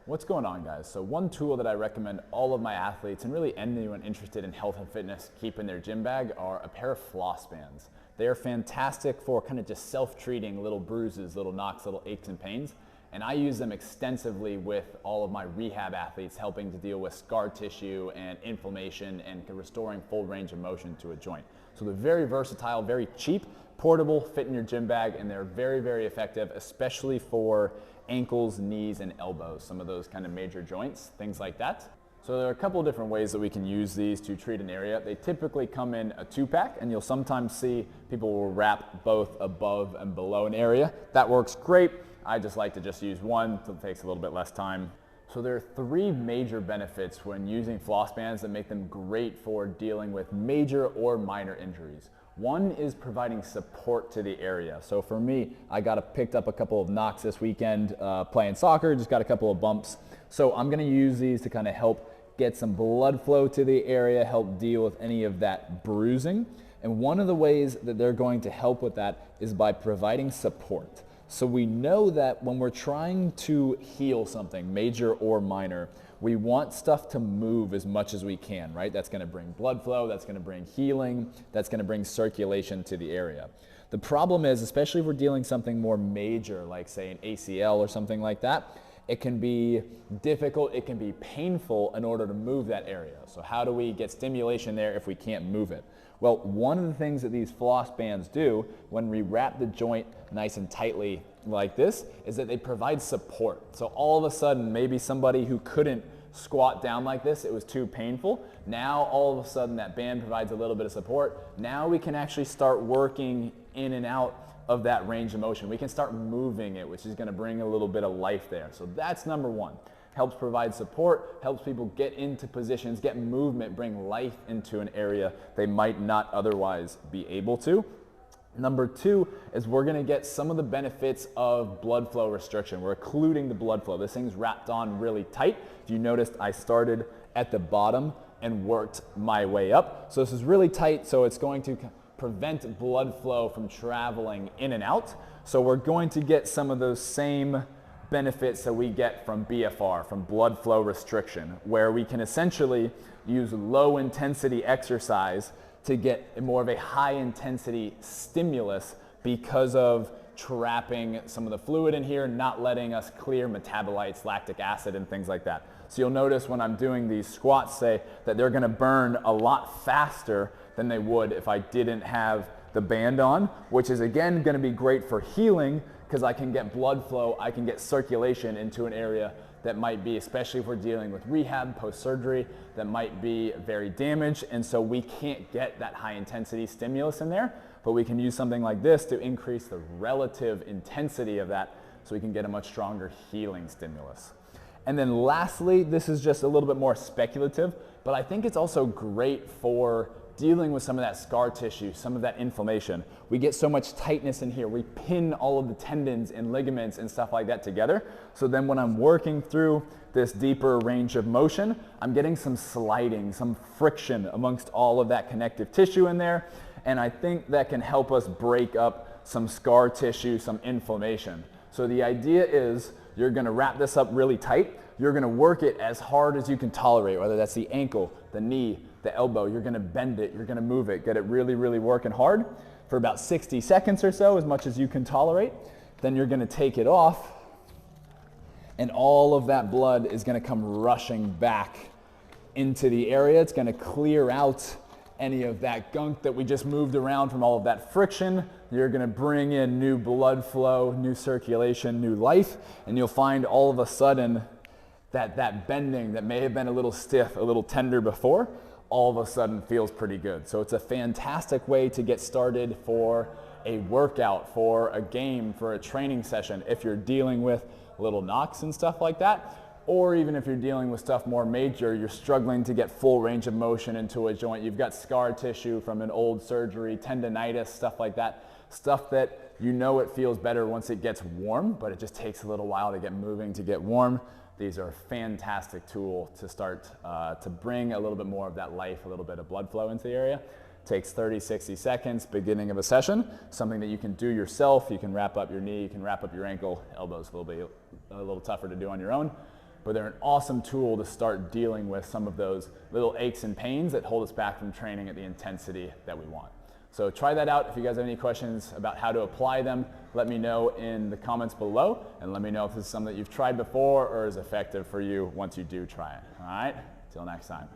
What's going on, guys? So one tool that I recommend all of my athletes and really anyone interested in health and fitness keep in their gym bag are a pair of floss bands. They are fantastic for kind of just self-treating little bruises, little knocks, little aches and pains. And I use them extensively with all of my rehab athletes, helping to deal with scar tissue and inflammation and restoring full range of motion to a joint. So they're very versatile, very cheap, portable, fit in your gym bag, and they're very, very effective, especially for ankles, knees, and elbows, some of those kind of major joints, things like that. So there are a couple of different ways that we can use these to treat an area. They typically come in a 2-pack, and you'll sometimes see people will wrap both above and below an area. That works great. I just like to just use one, so it takes a little bit less time. So there are 3 major benefits when using floss bands that make them great for dealing with major or minor injuries. One is providing support to the area. So for me, I picked up a couple of knocks this weekend playing soccer, just got a couple of bumps. So I'm gonna use these to kind of help get some blood flow to the area, help deal with any of that bruising. And one of the ways that they're going to help with that is by providing support. So we know that when we're trying to heal something, major or minor, we want stuff to move as much as we can, right? That's gonna bring blood flow, that's gonna bring healing, that's gonna bring circulation to the area. The problem is, especially if we're dealing something more major, like say an ACL or something like that, it can be difficult, it can be painful in order to move that area. So how do we get stimulation there if we can't move it? Well, one of the things that these floss bands do when we wrap the joint nice and tightly like this is that they provide support. So all of a sudden, maybe somebody who couldn't squat down like this, it was too painful. Now all of a sudden that band provides a little bit of support. Now we can actually start working in and out of that range of motion. We can start moving it, which is gonna bring a little bit of life there. So that's number one. Helps provide support, helps people get into positions, get movement, bring life into an area they might not otherwise be able to. Number 2 is we're gonna get some of the benefits of blood flow restriction. We're occluding the blood flow. This thing's wrapped on really tight. If you noticed, I started at the bottom and worked my way up. So this is really tight, so it's going to prevent blood flow from traveling in and out. So we're going to get some of those same benefits that we get from BFR, from blood flow restriction, where we can essentially use low intensity exercise to get more of a high intensity stimulus because of trapping some of the fluid in here, not letting us clear metabolites, lactic acid, and things like that. So you'll notice when I'm doing these squats, say, that they're gonna burn a lot faster than they would if I didn't have the band on, which is again gonna be great for healing because I can get blood flow, I can get circulation into an area that might be, especially if we're dealing with rehab, post-surgery, that might be very damaged, and so we can't get that high intensity stimulus in there, but we can use something like this to increase the relative intensity of that so we can get a much stronger healing stimulus. And then lastly, this is just a little bit more speculative, but I think it's also great for dealing with some of that scar tissue, some of that inflammation. We get so much tightness in here. We pin all of the tendons and ligaments and stuff like that together. So then when I'm working through this deeper range of motion, I'm getting some sliding, some friction amongst all of that connective tissue in there. And I think that can help us break up some scar tissue, some inflammation. So the idea is you're gonna wrap this up really tight. You're gonna work it as hard as you can tolerate, whether that's the ankle, the knee, the elbow. You're gonna bend it, you're gonna move it, get it really, really working hard for about 60 seconds or so, as much as you can tolerate. Then you're gonna take it off, and all of that blood is gonna come rushing back into the area. It's gonna clear out any of that gunk that we just moved around from all of that friction. You're gonna bring in new blood flow, new circulation, new life, and you'll find all of a sudden that bending that may have been a little stiff, a little tender before, all of a sudden feels pretty good. So it's a fantastic way to get started for a workout, for a game, for a training session, if you're dealing with little knocks and stuff like that, or even if you're dealing with stuff more major, you're struggling to get full range of motion into a joint, you've got scar tissue from an old surgery, tendonitis, stuff like that, stuff that you know it feels better once it gets warm, but it just takes a little while to get moving, to get warm. These are a fantastic tool to start to bring a little bit more of that life, a little bit of blood flow into the area. Takes 30, 60 seconds, beginning of a session, something that you can do yourself. You can wrap up your knee, you can wrap up your ankle, elbows a little tougher to do on your own. but they're an awesome tool to start dealing with some of those little aches and pains that hold us back from training at the intensity that we want. So try that out. If you guys have any questions about how to apply them, let me know in the comments below, and let me know if this is something that you've tried before or is effective for you once you do try it. All right, till next time.